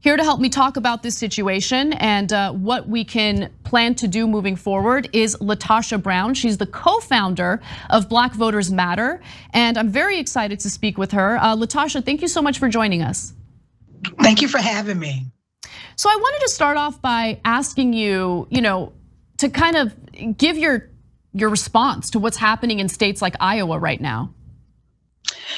Here to help me talk about this situation and what we can plan to do moving forward is Latasha Brown. She's the co-founder of Black Voters Matter, and I'm very excited to speak with her. Latasha, thank you so much for joining us. Thank you for having me. So I wanted to start off by asking you, to kind of give your response to what's happening in states like Iowa right now.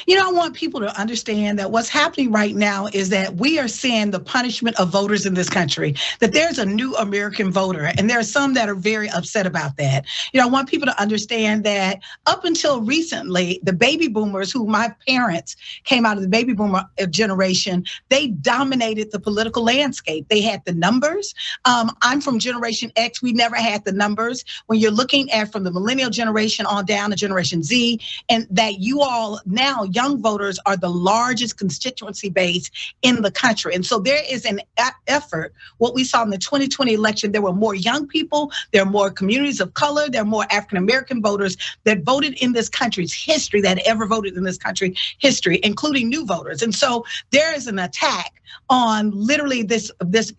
I want people to understand that what's happening right now is that we are seeing the punishment of voters in this country, that there's a new American voter, and there are some that are very upset about that. I want people to understand that up until recently, the baby boomers, who my parents came out of the baby boomer generation, they dominated the political landscape. They had the numbers. I'm from Generation X. We never had the numbers. When you're looking at from the millennial generation on down to Generation Z, and that you all now, young voters are the largest constituency base in the country. And so there is an effort. What we saw in the 2020 election, there were more young people, there are more communities of color, there are more African-American voters that voted in this country's history, that ever voted in this country's history, including new voters. And so there is an attack on literally this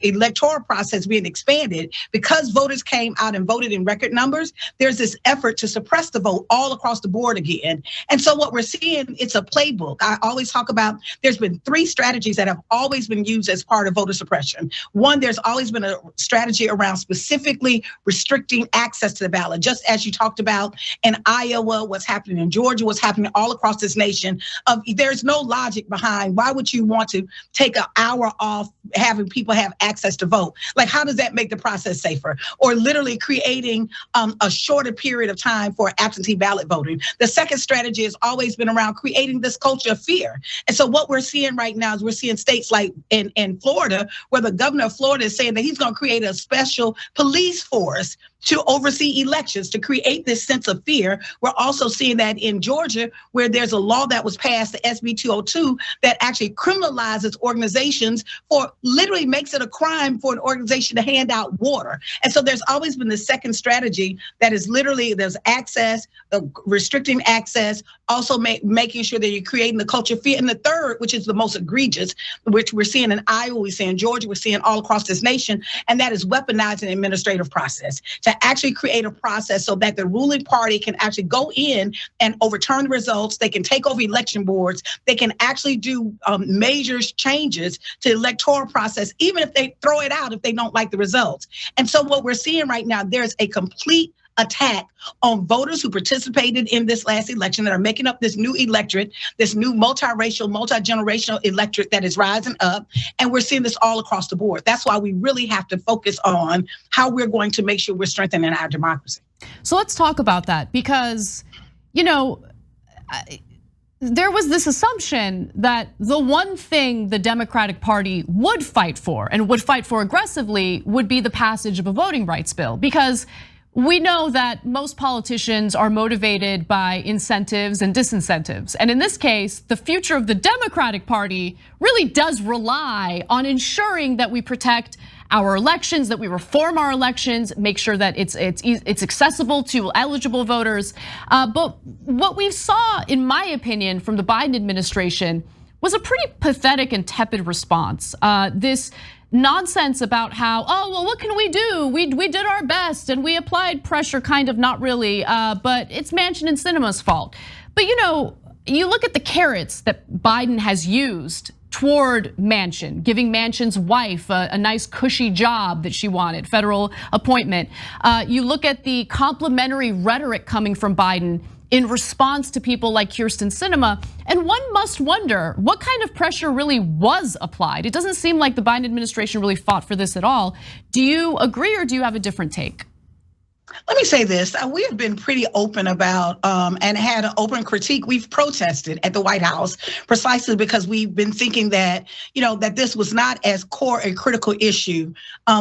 electoral process being expanded because voters came out and voted in record numbers. There's this effort to suppress the vote all across the board again. And so what we're seeing, it's a playbook. I always talk about, there's been 3 strategies that have always been used as part of voter suppression. One, there's always been a strategy around specifically restricting access to the ballot, just as you talked about in Iowa, what's happening in Georgia, what's happening all across this nation. There's no logic behind why would you want to take an hour off having people have access to vote? Like, how does that make the process safer? Or literally creating a shorter period of time for absentee ballot voting. The second strategy has always been around creating this culture of fear. And so what we're seeing right now is we're seeing states like in Florida, where the governor of Florida is saying that he's gonna create a special police force to oversee elections, to create this sense of fear. We're also seeing that in Georgia, where there's a law that was passed, the SB 202, that actually criminalizes organizations for literally makes it a crime for an organization to hand out water. And so there's always been the second strategy that is literally there's access, restricting access, also making sure that you're creating the culture of fear. And the third, which is the most egregious, which we're seeing in Iowa, we see in Georgia, we're seeing all across this nation, and that is weaponizing the administrative process. To actually create a process so that the ruling party can actually go in and overturn the results. They can take over election boards. They can actually do major changes to the electoral process, even if they throw it out if they don't like the results. And so what we're seeing right now, there's a complete attack on voters who participated in this last election that are making up this new electorate, this new multiracial, multi-generational electorate that is rising up. And we're seeing this all across the board. That's why we really have to focus on how we're going to make sure we're strengthening our democracy. So let's talk about that because, there was this assumption that the one thing the Democratic Party would fight for and would fight for aggressively would be the passage of a voting rights bill, because we know that most politicians are motivated by incentives and disincentives. And in this case, the future of the Democratic Party really does rely on ensuring that we protect our elections, that we reform our elections, make sure that it's accessible to eligible voters. But what we saw, in my opinion, from the Biden administration was a pretty pathetic and tepid response. This nonsense about how, well, what can we do? We did our best and we applied pressure, kind of, not really, but it's Manchin and Sinema's fault. But you look at the carrots that Biden has used toward Manchin, giving Manchin's wife a nice cushy job that she wanted, federal appointment. You look at the complimentary rhetoric coming from Biden in response to people like Kyrsten Sinema, and one must wonder what kind of pressure really was applied. It doesn't seem like the Biden administration really fought for this at all. Do you agree, or do you have a different take? Let me say this, we have been pretty open about and had an open critique. We've protested at the White House precisely because we've been thinking that, that this was not as core a critical issue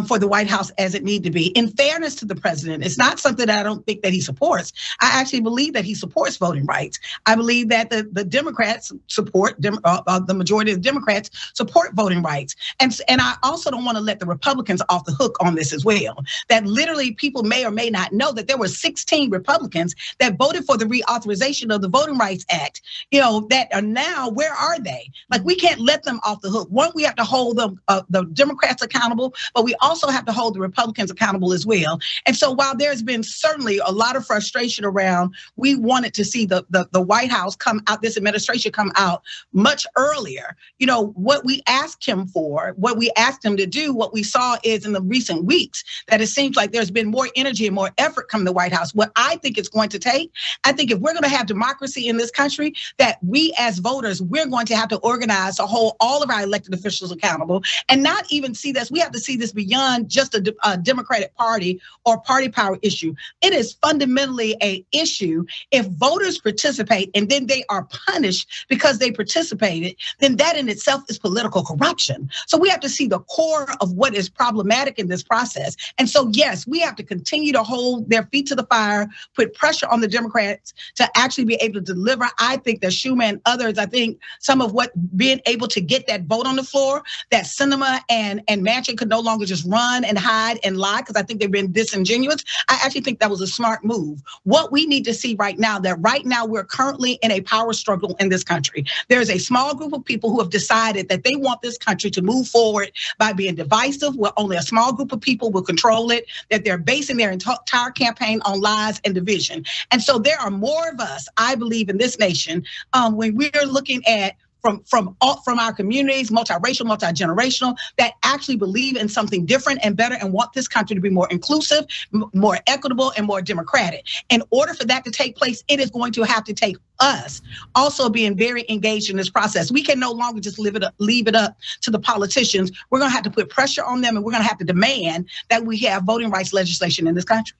for the White House as it needed to be. In fairness to the president, it's not something that I don't think that he supports. I actually believe that he supports voting rights. I believe that the Democrats support, the majority of the Democrats support voting rights. And I also don't want to let the Republicans off the hook on this as well. That literally people may or may not not know that there were 16 Republicans that voted for the reauthorization of the Voting Rights Act, that are now, where are they? Like, we can't let them off the hook. One, we have to hold the Democrats accountable, but we also have to hold the Republicans accountable as well. And so while there's been certainly a lot of frustration around, we wanted to see the White House come out, this administration come out much earlier. What we asked him for, what we asked him to do, what we saw is in the recent weeks that it seems like there's been more energy and more effort coming to the White House. What I think it's going to take, I think if we're going to have democracy in this country, that we as voters, we're going to have to organize to hold all of our elected officials accountable and not even see this. We have to see this beyond just a Democratic Party or party power issue. It is fundamentally an issue. If voters participate and then they are punished because they participated, then that in itself is political corruption. So we have to see the core of what is problematic in this process. And so, yes, we have to continue to hold their feet to the fire, put pressure on the Democrats to actually be able to deliver. I think that Schumer and others, I think some of what being able to get that vote on the floor, that Sinema and Manchin could no longer just run and hide and lie, because I think they've been disingenuous. I actually think that was a smart move. What we need to see right now, that right now we're currently in a power struggle in this country. There's a small group of people who have decided that they want this country to move forward by being divisive, where only a small group of people will control it, that they're basing their entire campaign on lies and division. And so there are more of us, I believe, in this nation, when we're looking at from our communities, multiracial, multi-generational, that actually believe in something different and better and want this country to be more inclusive, more equitable, and more democratic. In order for that to take place, it is going to have to take us also being very engaged in this process. We can no longer just leave it up to the politicians. We're going to have to put pressure on them, and we're going to have to demand that we have voting rights legislation in this country.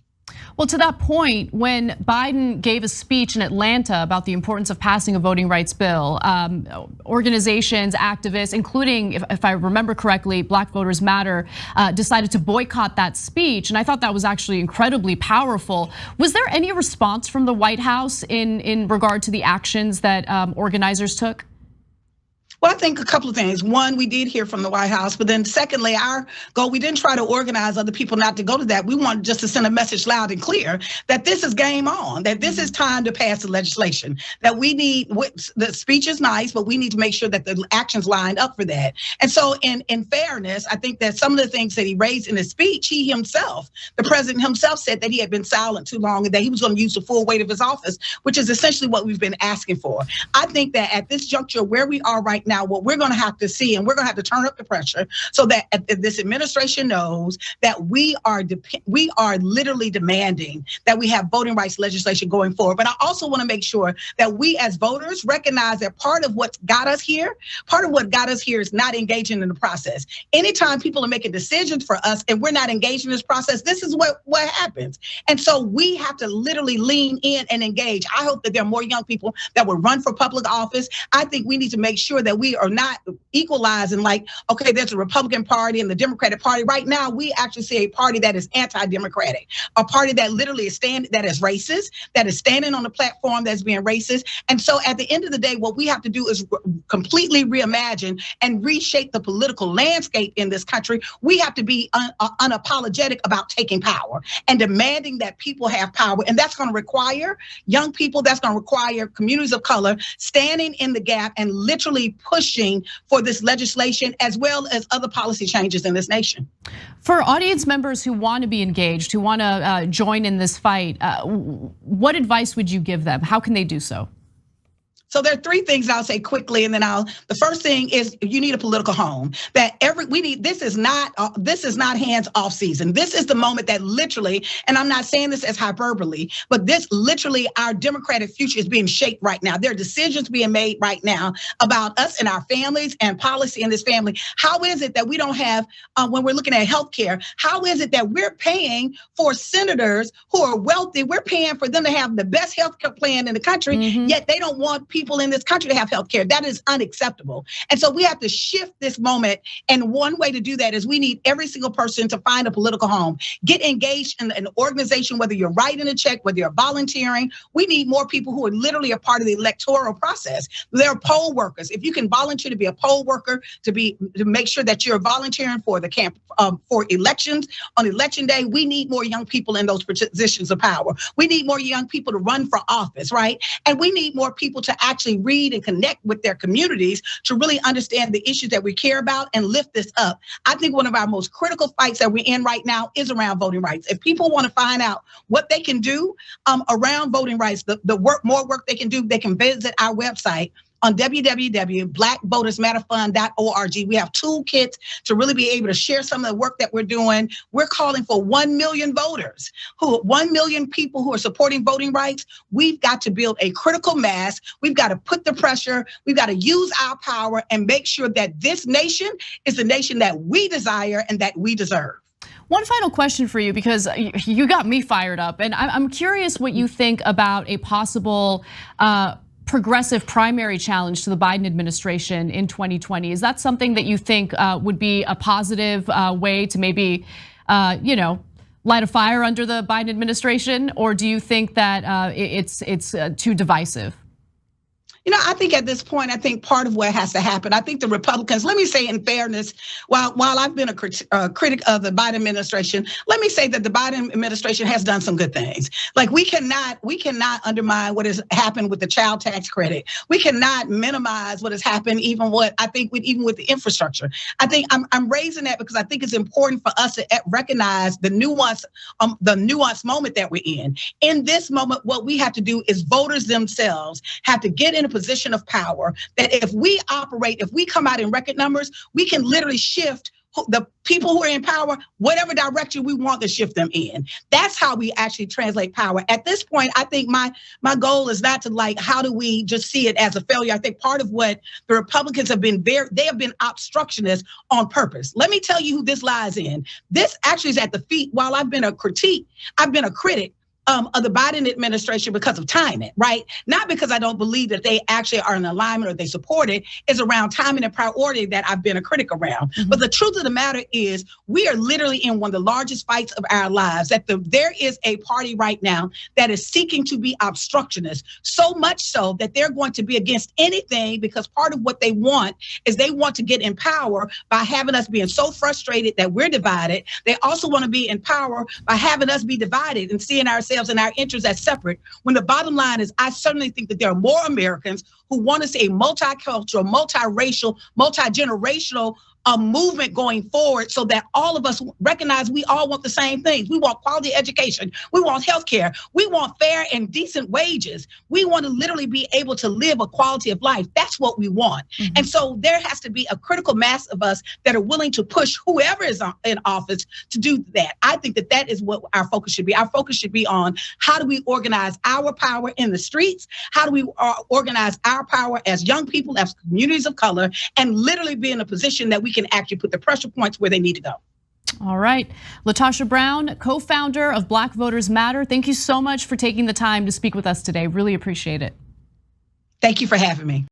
Well, to that point, when Biden gave a speech in Atlanta about the importance of passing a voting rights bill, organizations, activists, including, if I remember correctly, Black Voters Matter, decided to boycott that speech. And I thought that was actually incredibly powerful. Was there any response from the White House in regard to the actions that organizers took? Well, I think a couple of things. One, we did hear from the White House, but then secondly, our goal, we didn't try to organize other people not to go to that. We wanted just to send a message loud and clear that this is game on, that this is time to pass the legislation, that we need, the speech is nice, but we need to make sure that the actions lined up for that. And so in fairness, I think that some of the things that he raised in his speech, he himself, the president himself, said that he had been silent too long and that he was going to use the full weight of his office, which is essentially what we've been asking for. I think that at this juncture where we are right now, what we're going to have to see, and we're going to have to turn up the pressure so that this administration knows that we are literally demanding that we have voting rights legislation going forward. But I also want to make sure that we as voters recognize that part of what got us here is not engaging in the process. Anytime people are making decisions for us and we're not engaged in this process, this is what happens. And so we have to literally lean in and engage. I hope that there are more young people that will run for public office. I think we need to make sure that we are not equalizing like, okay, there's a Republican Party and the Democratic Party. Right now, we actually see a party that is anti-democratic, a party that literally is that is racist, that is standing on a platform that's being racist. And so at the end of the day, what we have to do is completely reimagine and reshape the political landscape in this country. We have to be unapologetic about taking power and demanding that people have power. And that's going to require young people, that's going to require communities of color standing in the gap and literally pushing for this legislation as well as other policy changes in this nation. For audience members who want to be engaged, who want to join in this fight, what advice would you give them? How can they do so? So there are three things I'll say quickly, and then the first thing is you need a political home. This is not hands-off season. This is the moment that literally, and I'm not saying this as hyperbole, but this literally, our democratic future is being shaped right now. There are decisions being made right now about us and our families and policy in this family. How is it that we don't have, when we're looking at healthcare, how is it that we're paying for senators who are wealthy, we're paying for them to have the best healthcare plan in the country, yet they don't want people people in this country to have health care. That is unacceptable. And so we have to shift this moment. And one way to do that is we need every single person to find a political home, get engaged in an organization, whether you're writing a check, whether you're volunteering. We need more people who are literally a part of the electoral process. They're poll workers. If you can volunteer to be a poll worker, to make sure that you're volunteering for the camp for elections on election day, we need more young people in those positions of power. We need more young people to run for office, right? And we need more people to actually read and connect with their communities to really understand the issues that we care about and lift this up. I think one of our most critical fights that we're in right now is around voting rights. If people want to find out what they can do around voting rights, more work they can visit our website on www.blackvotersmatterfund.org. We have toolkits to really be able to share some of the work that we're doing. We're calling for 1 million voters, 1 million people who are supporting voting rights. We've got to build a critical mass. We've got to put the pressure. We've got to use our power and make sure that this nation is the nation that we desire and that we deserve. One final question for you, because you got me fired up, and I'm curious what you think about a possible progressive primary challenge to the Biden administration in 2020. Is that something that you think would be a positive way to maybe, light a fire under the Biden administration, or do you think that it's too divisive? I think at this point, I think part of what has to happen, I think the Republicans, let me say in fairness, while I've been a critic of the Biden administration, let me say that the Biden administration has done some good things. Like we cannot undermine what has happened with the child tax credit. We cannot minimize what has happened, even with the infrastructure. I think I'm raising that because I think it's important for us to recognize the nuance moment that we're in. In this moment, what we have to do is voters themselves have to get in a position of power that if we come out in record numbers, we can literally shift the people who are in power, whatever direction we want to shift them in. That's how we actually translate power. At this point, I think my goal is not to how do we just see it as a failure? I think part of what the Republicans have been they have been obstructionists on purpose. Let me tell you who this lies in. This actually is at the feet, while I've been a critic of the Biden administration because of timing, right? Not because I don't believe that they actually are in alignment or they support it. It's around timing and priority that I've been a critic around. Mm-hmm. But the truth of the matter is we are literally in one of the largest fights of our lives, that there is a party right now that is seeking to be obstructionist, so much so that they're going to be against anything, because part of what they want is they want to get in power by having us being so frustrated that we're divided. They also want to be in power by having us be divided and seeing ourselves and our interests as separate, when the bottom line is I certainly think that there are more Americans who want to see a multicultural, multiracial, multi-generational movement going forward, so that all of us recognize we all want the same things. We want quality education. We want healthcare. We want fair and decent wages. We want to literally be able to live a quality of life. That's what we want. Mm-hmm. And so there has to be a critical mass of us that are willing to push whoever is in office to do that. I think that is what our focus should be. Our focus should be on how do we organize our power in the streets? How do we organize our power as young people, as communities of color, and literally be in a position that we can actually put the pressure points where they need to go. All right, Latasha Brown, co-founder of Black Voters Matter. Thank you so much for taking the time to speak with us today. Really appreciate it. Thank you for having me.